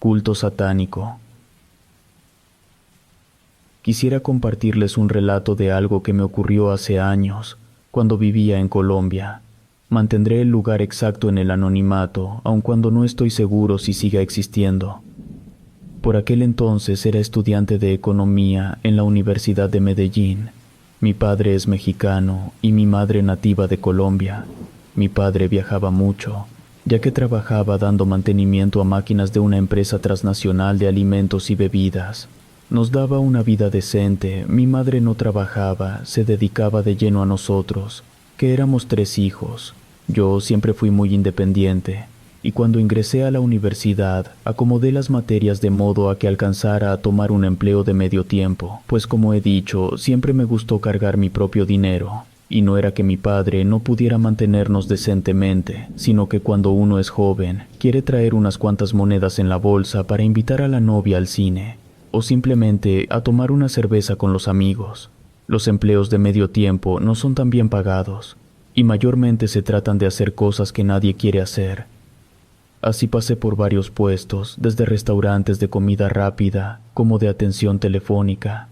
Culto satánico. Quisiera compartirles un relato de algo que me ocurrió hace años, cuando vivía en Colombia. Mantendré el lugar exacto en el anonimato, aun cuando no estoy seguro si siga existiendo. Por aquel entonces era estudiante de economía en la Universidad de Medellín. Mi padre es mexicano y mi madre nativa de Colombia. Mi padre viajaba mucho, ya que trabajaba dando mantenimiento a máquinas de una empresa transnacional de alimentos y bebidas. Nos daba una vida decente, mi madre no trabajaba, se dedicaba de lleno a nosotros, que éramos 3 hijos. Yo siempre fui muy independiente, y cuando ingresé a la universidad, acomodé las materias de modo a que alcanzara a tomar un empleo de medio tiempo, pues como he dicho, siempre me gustó cargar mi propio dinero. Y no era que mi padre no pudiera mantenernos decentemente, sino que cuando uno es joven, quiere traer unas cuantas monedas en la bolsa para invitar a la novia al cine, o simplemente a tomar una cerveza con los amigos. Los empleos de medio tiempo no son tan bien pagados, y mayormente se tratan de hacer cosas que nadie quiere hacer. Así pasé por varios puestos, desde restaurantes de comida rápida como de atención telefónica.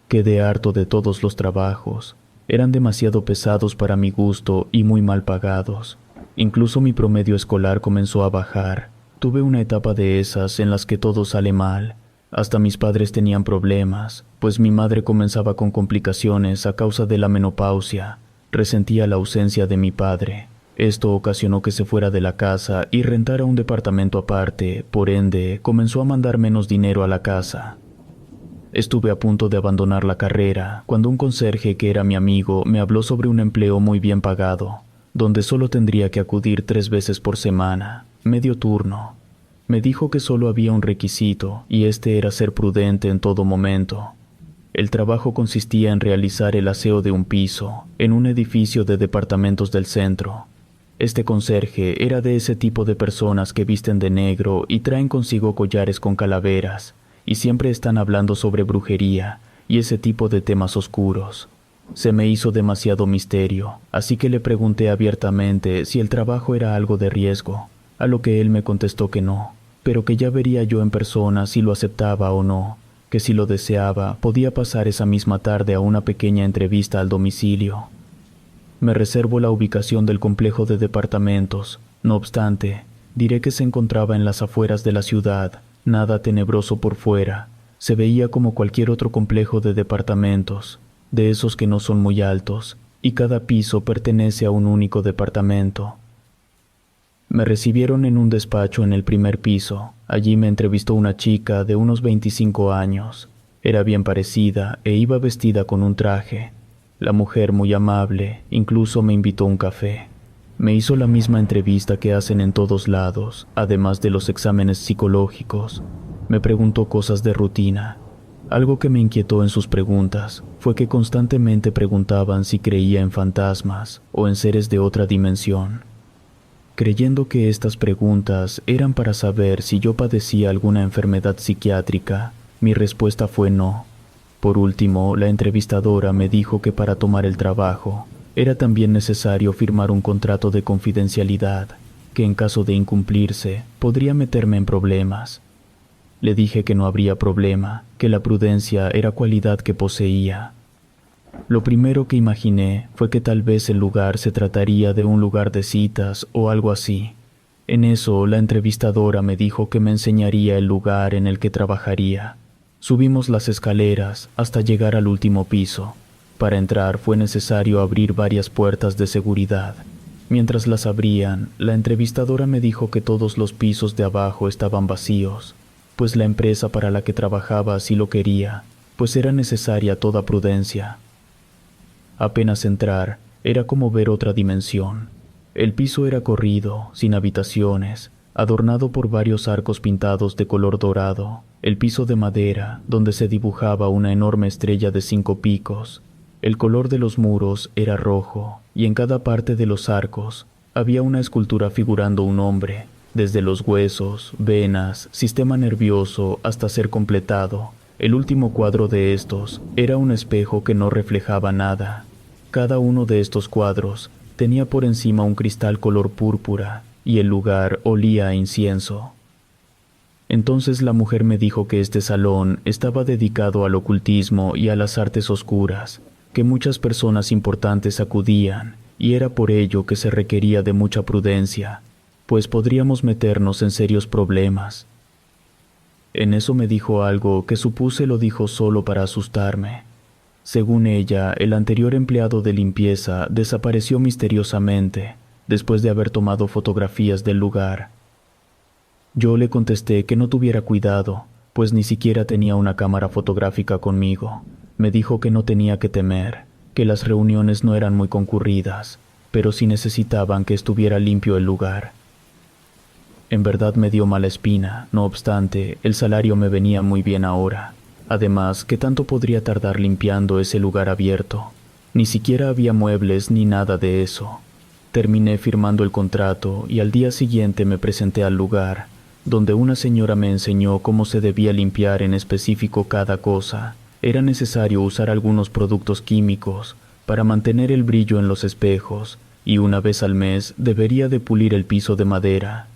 Quedé harto de todos los trabajos. Eran demasiado pesados para mi gusto y muy mal pagados. Incluso mi promedio escolar comenzó a bajar. Tuve una etapa de esas en las que todo sale mal. Hasta mis padres tenían problemas, pues mi madre comenzaba con complicaciones a causa de la menopausia. Resentía la ausencia de mi padre. Esto ocasionó que se fuera de la casa y rentara un departamento aparte, por ende, comenzó a mandar menos dinero a la casa. Estuve a punto de abandonar la carrera cuando un conserje que era mi amigo me habló sobre un empleo muy bien pagado, donde solo tendría que acudir 3 veces por semana, medio turno. Me dijo que solo había un requisito y este era ser prudente en todo momento. El trabajo consistía en realizar el aseo de un piso en un edificio de departamentos del centro. Este conserje era de ese tipo de personas que visten de negro y traen consigo collares con calaveras, y siempre están hablando sobre brujería y ese tipo de temas oscuros. Se me hizo demasiado misterio, así que le pregunté abiertamente si el trabajo era algo de riesgo, a lo que él me contestó que no, pero que ya vería yo en persona si lo aceptaba o no, que si lo deseaba podía pasar esa misma tarde a una pequeña entrevista al domicilio. Me reservo la ubicación del complejo de departamentos, no obstante, diré que se encontraba en las afueras de la ciudad. Nada tenebroso por fuera, se veía como cualquier otro complejo de departamentos, de esos que no son muy altos, y cada piso pertenece a un único departamento. Me recibieron en un despacho en el primer piso. Allí me entrevistó una chica de unos 25 años. Era bien parecida e iba vestida con un traje. La mujer muy amable, incluso me invitó a un café. Me hizo la misma entrevista que hacen en todos lados, además de los exámenes psicológicos. Me preguntó cosas de rutina. Algo que me inquietó en sus preguntas fue que constantemente preguntaban si creía en fantasmas o en seres de otra dimensión. Creyendo que estas preguntas eran para saber si yo padecía alguna enfermedad psiquiátrica, mi respuesta fue no. Por último, la entrevistadora me dijo que para tomar el trabajo, era también necesario firmar un contrato de confidencialidad, que en caso de incumplirse, podría meterme en problemas. Le dije que no habría problema, que la prudencia era cualidad que poseía. Lo primero que imaginé fue que tal vez el lugar se trataría de un lugar de citas o algo así. En eso, la entrevistadora me dijo que me enseñaría el lugar en el que trabajaría. Subimos las escaleras hasta llegar al último piso. Para entrar fue necesario abrir varias puertas de seguridad. Mientras las abrían, la entrevistadora me dijo que todos los pisos de abajo estaban vacíos, pues la empresa para la que trabajaba así lo quería, pues era necesaria toda prudencia. Apenas entrar, era como ver otra dimensión. El piso era corrido, sin habitaciones, adornado por varios arcos pintados de color dorado, el piso de madera, donde se dibujaba una enorme estrella de 5 picos. El color de los muros era rojo, y en cada parte de los arcos había una escultura figurando un hombre, desde los huesos, venas, sistema nervioso hasta ser completado. El último cuadro de estos era un espejo que no reflejaba nada. Cada uno de estos cuadros tenía por encima un cristal color púrpura, y el lugar olía a incienso. Entonces la mujer me dijo que este salón estaba dedicado al ocultismo y a las artes oscuras, que muchas personas importantes acudían, y era por ello que se requería de mucha prudencia, pues podríamos meternos en serios problemas. En eso me dijo algo que supuse lo dijo solo para asustarme. Según ella, el anterior empleado de limpieza desapareció misteriosamente, después de haber tomado fotografías del lugar. Yo le contesté que no tuviera cuidado, pues ni siquiera tenía una cámara fotográfica conmigo. Me dijo que no tenía que temer, que las reuniones no eran muy concurridas, pero sí necesitaban que estuviera limpio el lugar. En verdad me dio mala espina, no obstante, el salario me venía muy bien ahora. Además, ¿qué tanto podría tardar limpiando ese lugar abierto? Ni siquiera había muebles ni nada de eso. Terminé firmando el contrato y al día siguiente me presenté al lugar, donde una señora me enseñó cómo se debía limpiar en específico cada cosa. Era necesario usar algunos productos químicos para mantener el brillo en los espejos, y una vez al mes debería de pulir el piso de madera.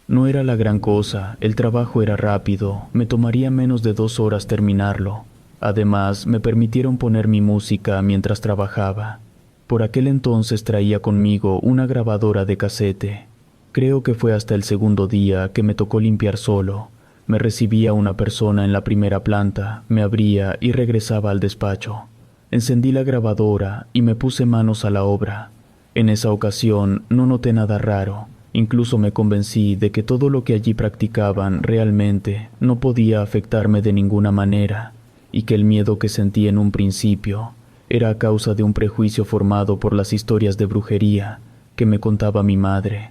No era la gran cosa, el trabajo era rápido, me tomaría menos de 2 horas terminarlo. Además, me permitieron poner mi música mientras trabajaba. Por aquel entonces traía conmigo una grabadora de casete. Creo que fue hasta el segundo día que me tocó limpiar solo. Me recibía una persona en la primera planta, me abría y regresaba al despacho. Encendí la grabadora y me puse manos a la obra. En esa ocasión no noté nada raro. Incluso me convencí de que todo lo que allí practicaban realmente no podía afectarme de ninguna manera, y que el miedo que sentí en un principio era a causa de un prejuicio formado por las historias de brujería que me contaba mi madre.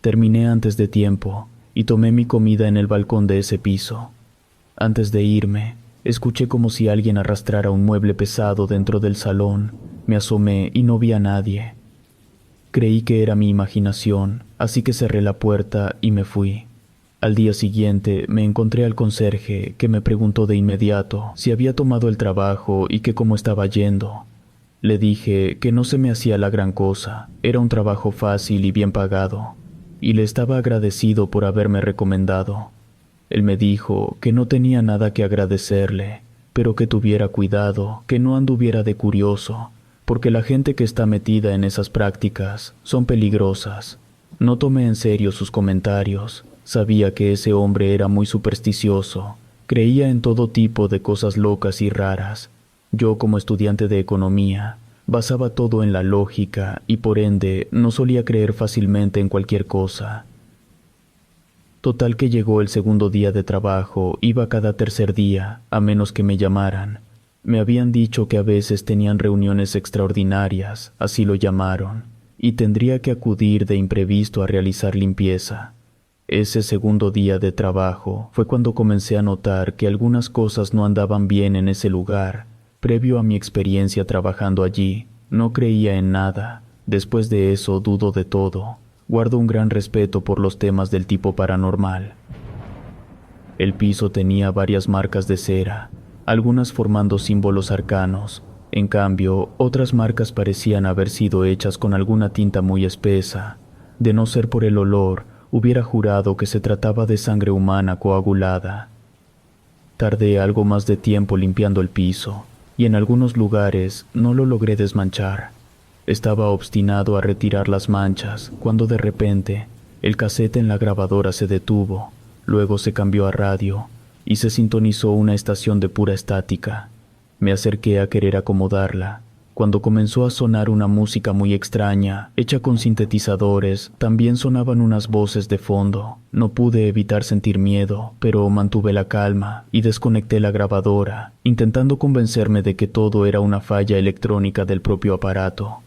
Terminé antes de tiempo y tomé mi comida en el balcón de ese piso. Antes de irme, escuché como si alguien arrastrara un mueble pesado dentro del salón. Me asomé y no vi a nadie. Creí que era mi imaginación, así que cerré la puerta y me fui. Al día siguiente me encontré al conserje, que me preguntó de inmediato si había tomado el trabajo y que cómo estaba yendo. Le dije que no se me hacía la gran cosa, era un trabajo fácil y bien pagado, y le estaba agradecido por haberme recomendado. Él me dijo que no tenía nada que agradecerle, pero que tuviera cuidado, que no anduviera de curioso, porque la gente que está metida en esas prácticas son peligrosas. No tomé en serio sus comentarios. Sabía que ese hombre era muy supersticioso. Creía en todo tipo de cosas locas y raras. Yo, como estudiante de economía, basaba todo en la lógica y por ende no solía creer fácilmente en cualquier cosa. Total que llegó el segundo día de trabajo, iba cada tercer día, a menos que me llamaran. Me habían dicho que a veces tenían reuniones extraordinarias, así lo llamaron, y tendría que acudir de imprevisto a realizar limpieza. Ese segundo día de trabajo fue cuando comencé a notar que algunas cosas no andaban bien en ese lugar. Previo a mi experiencia trabajando allí, no creía en nada. Después de eso dudo de todo. Guardo un gran respeto por los temas del tipo paranormal. El piso tenía varias marcas de cera, algunas formando símbolos arcanos. En cambio, otras marcas parecían haber sido hechas con alguna tinta muy espesa. De no ser por el olor, hubiera jurado que se trataba de sangre humana coagulada. Tardé algo más de tiempo limpiando el piso, y en algunos lugares no lo logré desmanchar. Estaba obstinado a retirar las manchas, cuando de repente, el casete en la grabadora se detuvo, luego se cambió a radio, y se sintonizó una estación de pura estática. Me acerqué a querer acomodarla. Cuando comenzó a sonar una música muy extraña, hecha con sintetizadores, también sonaban unas voces de fondo. No pude evitar sentir miedo, pero mantuve la calma y desconecté la grabadora, intentando convencerme de que todo era una falla electrónica del propio aparato.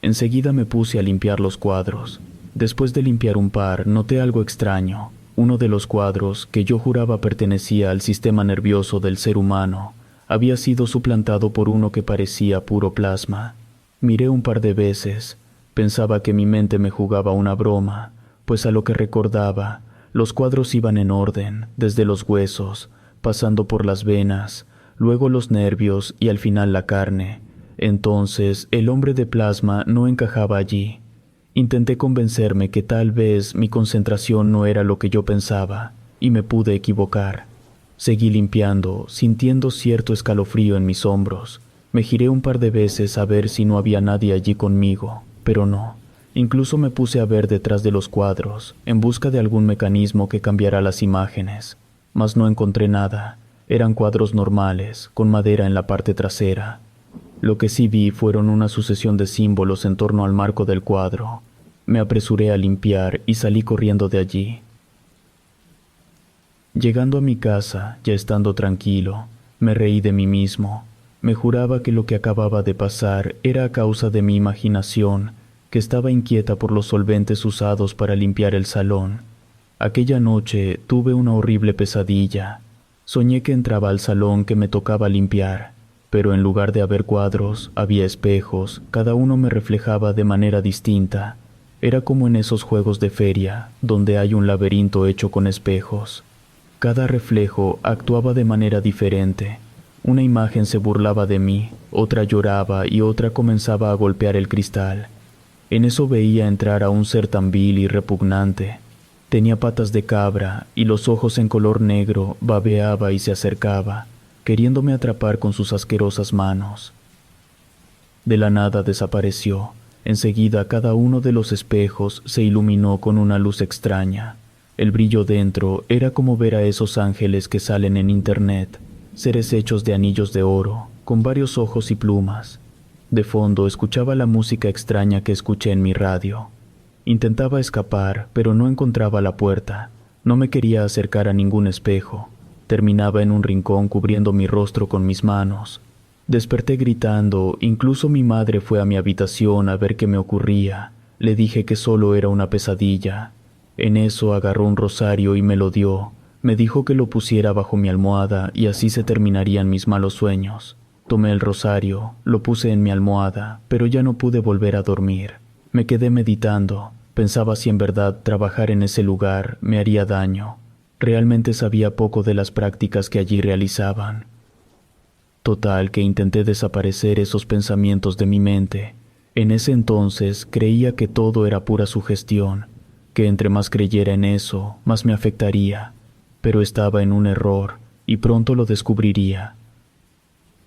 Enseguida me puse a limpiar los cuadros. Después de limpiar un par, noté algo extraño. Uno de los cuadros, que yo juraba pertenecía al sistema nervioso del ser humano, había sido suplantado por uno que parecía puro plasma. Miré un par de veces. Pensaba que mi mente me jugaba una broma, pues a lo que recordaba, los cuadros iban en orden, desde los huesos, pasando por las venas, luego los nervios y al final la carne. Entonces, el hombre de plasma no encajaba allí. Intenté convencerme que tal vez mi concentración no era lo que yo pensaba. y me pude equivocar. Seguí limpiando, sintiendo cierto escalofrío en mis hombros. Me giré un par de veces a ver si no había nadie allí conmigo, pero no. Incluso me puse a ver detrás de los cuadros, en busca de algún mecanismo que cambiara las imágenes, mas no encontré nada. Eran cuadros normales, con madera en la parte trasera. Lo que sí vi fueron una sucesión de símbolos en torno al marco del cuadro. Me apresuré a limpiar y salí corriendo de allí. Llegando a mi casa, ya estando tranquilo, me reí de mí mismo. Me juraba que lo que acababa de pasar era a causa de mi imaginación, que estaba inquieta por los solventes usados para limpiar el salón. Aquella noche tuve una horrible pesadilla. Soñé que entraba al salón que me tocaba limpiar, pero en lugar de haber cuadros, había espejos, cada uno me reflejaba de manera distinta. Era como en esos juegos de feria, donde hay un laberinto hecho con espejos. Cada reflejo actuaba de manera diferente. Una imagen se burlaba de mí, otra lloraba y otra comenzaba a golpear el cristal. En eso veía entrar a un ser tan vil y repugnante. Tenía patas de cabra y los ojos en color negro, babeaba y se acercaba, queriéndome atrapar con sus asquerosas manos. De la nada desapareció. Enseguida cada uno de los espejos se iluminó con una luz extraña. El brillo dentro era como ver a esos ángeles que salen en internet, seres hechos de anillos de oro, con varios ojos y plumas. De fondo escuchaba la música extraña que escuché en mi radio. Intentaba escapar, pero no encontraba la puerta. No me quería acercar a ningún espejo. Terminaba en un rincón cubriendo mi rostro con mis manos. Desperté gritando, incluso mi madre fue a mi habitación a ver qué me ocurría. Le dije que solo era una pesadilla. En eso agarró un rosario y me lo dio. Me dijo que lo pusiera bajo mi almohada y así se terminarían mis malos sueños. Tomé el rosario, lo puse en mi almohada, pero ya no pude volver a dormir. Me quedé meditando. Pensaba si en verdad trabajar en ese lugar me haría daño. Realmente sabía poco de las prácticas que allí realizaban. Total que intenté desaparecer esos pensamientos de mi mente. En ese entonces creía que todo era pura sugestión, que entre más creyera en eso, más me afectaría. Pero estaba en un error y pronto lo descubriría.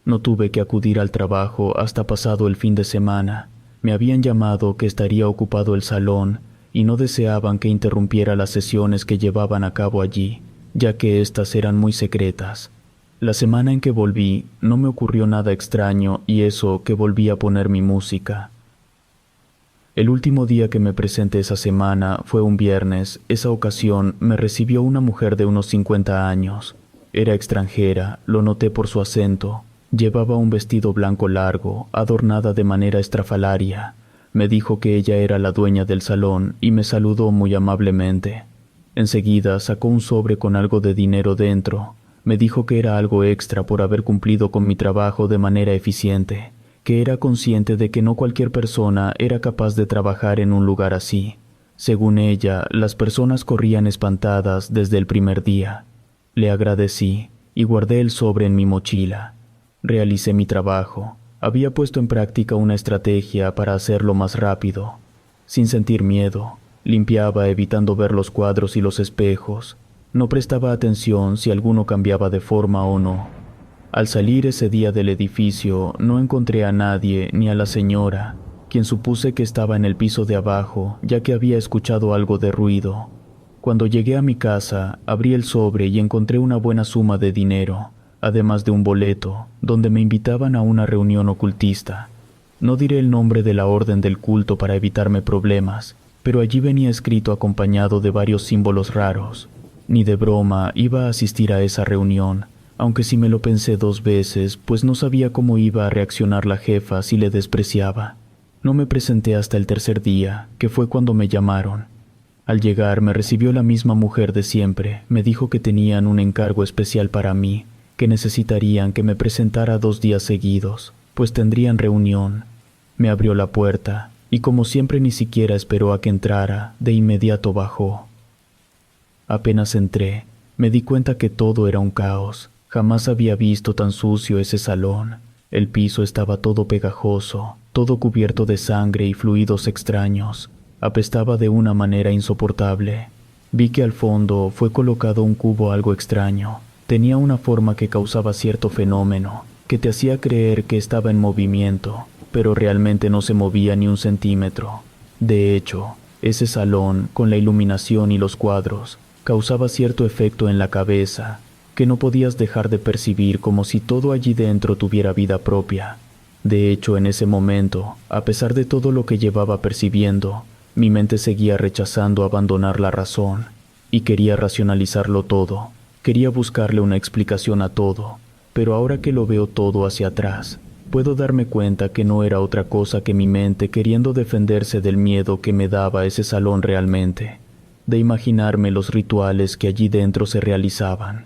No tuve que acudir al trabajo hasta pasado el fin de semana. Me habían llamado que estaría ocupado el salón y no deseaban que interrumpiera las sesiones que llevaban a cabo allí, ya que éstas eran muy secretas. La semana en que volví no me ocurrió nada extraño y eso que volví a poner mi música. El último día que me presenté esa semana fue un viernes. Esa ocasión me recibió una mujer de unos 50 años. Era extranjera, lo noté por su acento. Llevaba un vestido blanco largo, adornada de manera estrafalaria. Me dijo que ella era la dueña del salón y me saludó muy amablemente. Enseguida sacó un sobre con algo de dinero dentro. Me dijo que era algo extra por haber cumplido con mi trabajo de manera eficiente, que era consciente de que no cualquier persona era capaz de trabajar en un lugar así. Según ella, las personas corrían espantadas desde el primer día. Le agradecí y guardé el sobre en mi mochila. Realicé mi trabajo. Había puesto en práctica una estrategia para hacerlo más rápido. Sin sentir miedo, limpiaba evitando ver los cuadros y los espejos. No prestaba atención si alguno cambiaba de forma o no. Al salir ese día del edificio, no encontré a nadie ni a la señora, quien supuse que estaba en el piso de abajo, ya que había escuchado algo de ruido. Cuando llegué a mi casa, abrí el sobre y encontré una buena suma de dinero, además de un boleto, donde me invitaban a una reunión ocultista. No diré el nombre de la orden del culto para evitarme problemas, pero allí venía escrito acompañado de varios símbolos raros. Ni de broma iba a asistir a esa reunión, aunque sí me lo pensé 2 veces, pues no sabía cómo iba a reaccionar la jefa si le despreciaba. No me presenté hasta el 3er día, que fue cuando me llamaron. Al llegar me recibió la misma mujer de siempre. Me dijo que tenían un encargo especial para mí, que necesitarían que me presentara 2 días seguidos, pues tendrían reunión. Me abrió la puerta, y como siempre ni siquiera esperó a que entrara, de inmediato bajó. Apenas entré, me di cuenta que todo era un caos. Jamás había visto tan sucio ese salón. El piso estaba todo pegajoso, todo cubierto de sangre y fluidos extraños. Apestaba de una manera insoportable. Vi que al fondo fue colocado un cubo algo extraño. Tenía una forma que causaba cierto fenómeno, que te hacía creer que estaba en movimiento, pero realmente no se movía ni un centímetro. De hecho, ese salón, con la iluminación y los cuadros, causaba cierto efecto en la cabeza, que no podías dejar de percibir como si todo allí dentro tuviera vida propia. De hecho, en ese momento, a pesar de todo lo que llevaba percibiendo, mi mente seguía rechazando abandonar la razón, y quería racionalizarlo todo, quería buscarle una explicación a todo, pero ahora que lo veo todo hacia atrás, puedo darme cuenta que no era otra cosa que mi mente queriendo defenderse del miedo que me daba ese salón realmente, de imaginarme los rituales que allí dentro se realizaban.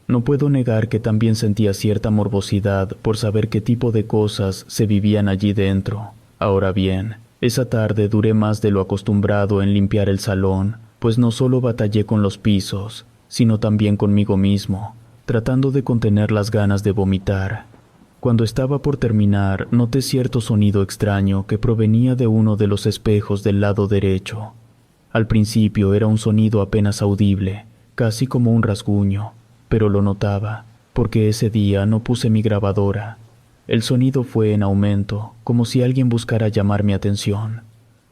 No puedo negar que también sentía cierta morbosidad por saber qué tipo de cosas se vivían allí dentro. Ahora bien, esa tarde duré más de lo acostumbrado en limpiar el salón, pues no solo batallé con los pisos, sino también conmigo mismo, tratando de contener las ganas de vomitar. Cuando estaba por terminar, noté cierto sonido extraño que provenía de uno de los espejos del lado derecho. Al principio era un sonido apenas audible, casi como un rasguño, pero lo notaba, porque ese día no puse mi grabadora. El sonido fue en aumento, como si alguien buscara llamar mi atención.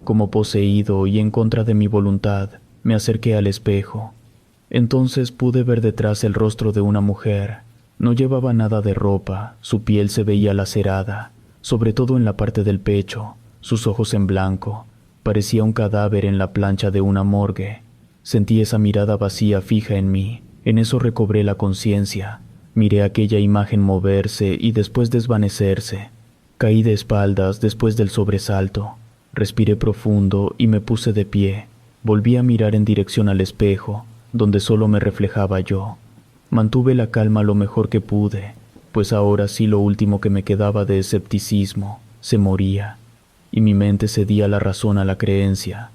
Como poseído y en contra de mi voluntad, me acerqué al espejo. Entonces pude ver detrás el rostro de una mujer. No llevaba nada de ropa, su piel se veía lacerada, sobre todo en la parte del pecho, sus ojos en blanco. Parecía un cadáver en la plancha de una morgue. Sentí esa mirada vacía fija en mí. En eso recobré la conciencia. Miré aquella imagen moverse y después desvanecerse. Caí de espaldas después del sobresalto. Respiré profundo y me puse de pie. Volví a mirar en dirección al espejo, donde solo me reflejaba yo. Mantuve la calma lo mejor que pude, pues ahora sí lo último que me quedaba de escepticismo se moría, y mi mente cedía la razón a la creencia.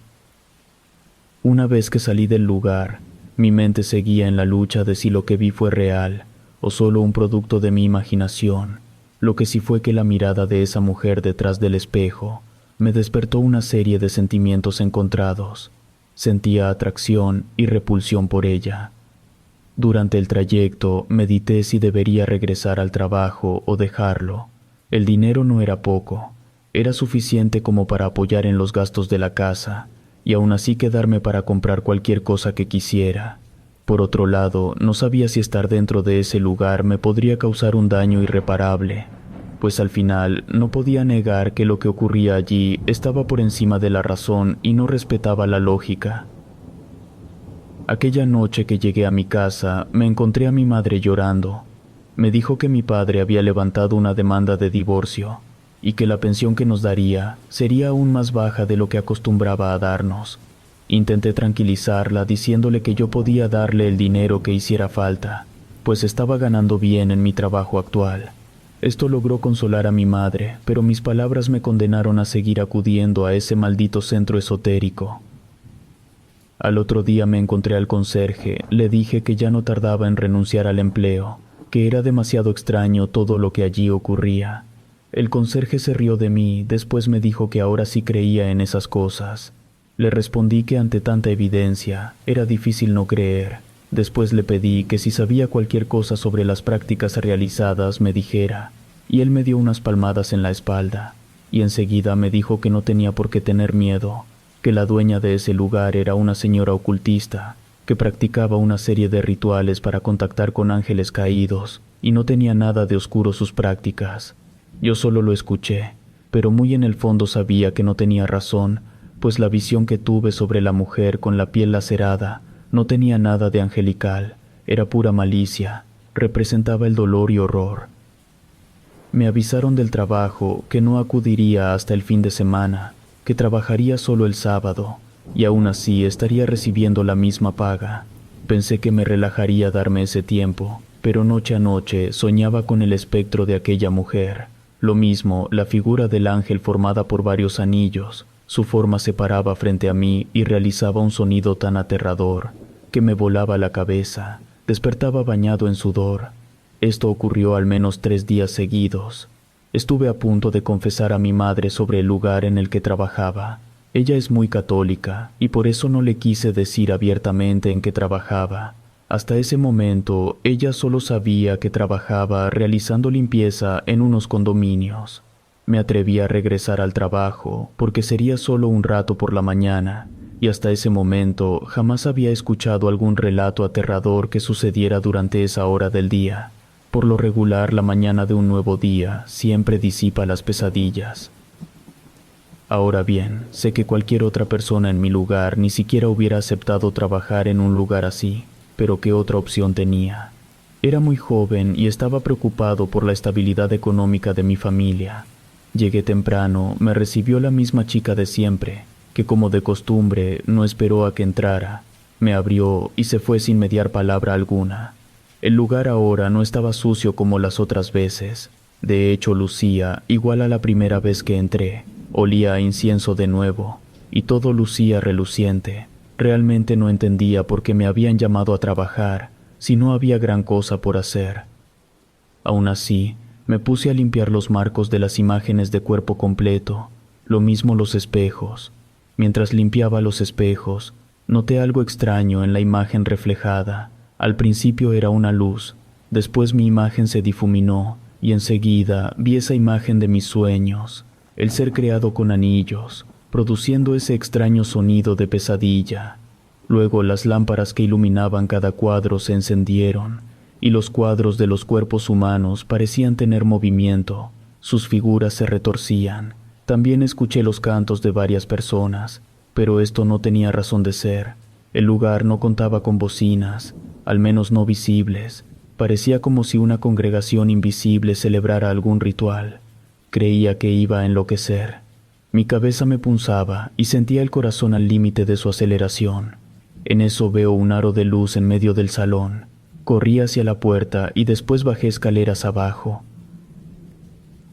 Una vez que salí del lugar, mi mente seguía en la lucha de si lo que vi fue real o solo un producto de mi imaginación. Lo que sí fue que la mirada de esa mujer detrás del espejo me despertó una serie de sentimientos encontrados. Sentía atracción y repulsión por ella. Durante el trayecto medité si debería regresar al trabajo o dejarlo. El dinero no era poco, era suficiente como para apoyar en los gastos de la casa, y aún así quedarme para comprar cualquier cosa que quisiera. Por otro lado, no sabía si estar dentro de ese lugar me podría causar un daño irreparable, pues al final no podía negar que lo que ocurría allí estaba por encima de la razón y no respetaba la lógica. Aquella noche que llegué a mi casa, me encontré a mi madre llorando. Me dijo que mi padre había levantado una demanda de divorcio y que la pensión que nos daría sería aún más baja de lo que acostumbraba a darnos. Intenté tranquilizarla diciéndole que yo podía darle el dinero que hiciera falta, pues estaba ganando bien en mi trabajo actual. Esto logró consolar a mi madre, pero mis palabras me condenaron a seguir acudiendo a ese maldito centro esotérico. Al otro día me encontré al conserje, le dije que ya no tardaba en renunciar al empleo, que era demasiado extraño todo lo que allí ocurría. El conserje se rió de mí, después me dijo que ahora sí creía en esas cosas. Le respondí que ante tanta evidencia era difícil no creer. Después le pedí que si sabía cualquier cosa sobre las prácticas realizadas me dijera, y él me dio unas palmadas en la espalda, y enseguida me dijo que no tenía por qué tener miedo, que la dueña de ese lugar era una señora ocultista, que practicaba una serie de rituales para contactar con ángeles caídos, y no tenía nada de oscuro sus prácticas. Yo solo lo escuché, pero muy en el fondo sabía que no tenía razón, pues la visión que tuve sobre la mujer con la piel lacerada no tenía nada de angelical, era pura malicia, representaba el dolor y horror. Me avisaron del trabajo que no acudiría hasta el fin de semana, que trabajaría solo el sábado, y aún así estaría recibiendo la misma paga. Pensé que me relajaría darme ese tiempo, pero noche a noche soñaba con el espectro de aquella mujer. Lo mismo la figura del ángel formada por varios anillos. Su forma se paraba frente a mí y realizaba un sonido tan aterrador que me volaba la cabeza. Despertaba bañado en sudor. Esto ocurrió al menos 3 días seguidos. Estuve a punto de confesar a mi madre sobre el lugar en el que trabajaba, Ella es muy católica y por eso no le quise decir abiertamente en qué trabajaba. Hasta ese momento, ella solo sabía que trabajaba realizando limpieza en unos condominios. Me atreví a regresar al trabajo porque sería solo un rato por la mañana, y hasta ese momento jamás había escuchado algún relato aterrador que sucediera durante esa hora del día. Por lo regular, la mañana de un nuevo día siempre disipa las pesadillas. Ahora bien, sé que cualquier otra persona en mi lugar ni siquiera hubiera aceptado trabajar en un lugar así, pero ¿qué otra opción tenía? Era muy joven y estaba preocupado por la estabilidad económica de mi familia. Llegué temprano, me recibió la misma chica de siempre, que como de costumbre no esperó a que entrara. Me abrió y se fue sin mediar palabra alguna. El lugar ahora no estaba sucio como las otras veces. De hecho, lucía igual a la primera vez que entré. Olía a incienso de nuevo, y todo lucía reluciente. Realmente no entendía por qué me habían llamado a trabajar, si no había gran cosa por hacer. Aún así, me puse a limpiar los marcos de las imágenes de cuerpo completo, lo mismo los espejos. Mientras limpiaba los espejos, noté algo extraño en la imagen reflejada. Al principio era una luz, después mi imagen se difuminó, y enseguida vi esa imagen de mis sueños. El ser creado con anillos, produciendo ese extraño sonido de pesadilla. Luego las lámparas que iluminaban cada cuadro se encendieron, y los cuadros de los cuerpos humanos parecían tener movimiento, sus figuras se retorcían. También escuché los cantos de varias personas, pero esto no tenía razón de ser. El lugar no contaba con bocinas, al menos no visibles. Parecía como si una congregación invisible celebrara algún ritual. Creía que iba a enloquecer. Mi cabeza me punzaba y sentía el corazón al límite de su aceleración. En eso veo un aro de luz en medio del salón. Corrí hacia la puerta y después bajé escaleras abajo.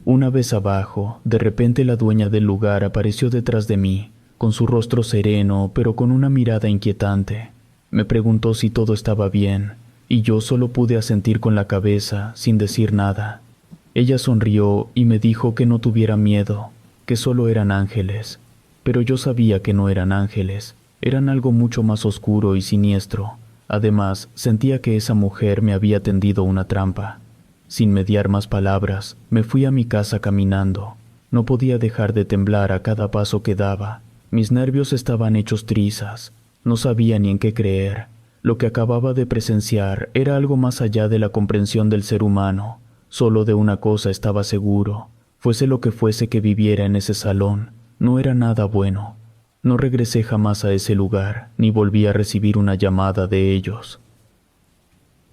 Una vez abajo, de repente la dueña del lugar apareció detrás de mí, con su rostro sereno pero con una mirada inquietante. Me preguntó si todo estaba bien, y yo solo pude asentir con la cabeza, sin decir nada. Ella sonrió y me dijo que no tuviera miedo, que solo eran ángeles, pero yo sabía que no eran ángeles, eran algo mucho más oscuro y siniestro. Además, sentía que esa mujer me había tendido una trampa. Sin mediar más palabras, me fui a mi casa caminando. No podía dejar de temblar a cada paso que daba. Mis nervios estaban hechos trizas. No sabía ni en qué creer. Lo que acababa de presenciar era algo más allá de la comprensión del ser humano. Solo de una cosa estaba seguro. Fuese lo que fuese que viviera en ese salón, no era nada bueno. No regresé jamás a ese lugar, ni volví a recibir una llamada de ellos.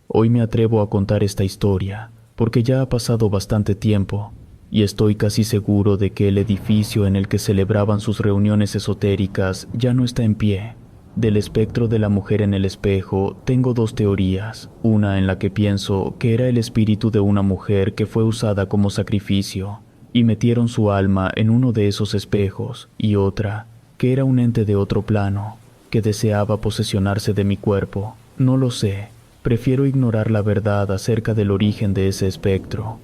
Hoy me atrevo a contar esta historia, porque ya ha pasado bastante tiempo, y estoy casi seguro de que el edificio en el que celebraban sus reuniones esotéricas ya no está en pie. Del espectro de la mujer en el espejo tengo dos teorías, una en la que pienso que era el espíritu de una mujer que fue usada como sacrificio, y metieron su alma en uno de esos espejos, y otra, que era un ente de otro plano, que deseaba posesionarse de mi cuerpo. No lo sé, prefiero ignorar la verdad acerca del origen de ese espectro.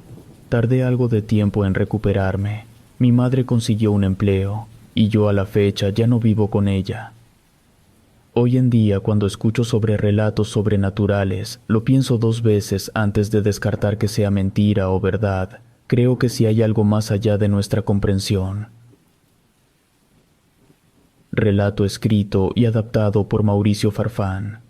Tardé algo de tiempo en recuperarme. Mi madre consiguió un empleo, y yo a la fecha ya no vivo con ella. Hoy en día, cuando escucho sobre relatos sobrenaturales, lo pienso dos veces antes de descartar que sea mentira o verdad. Creo que sí hay algo más allá de nuestra comprensión. Relato escrito y adaptado por Mauricio Farfán.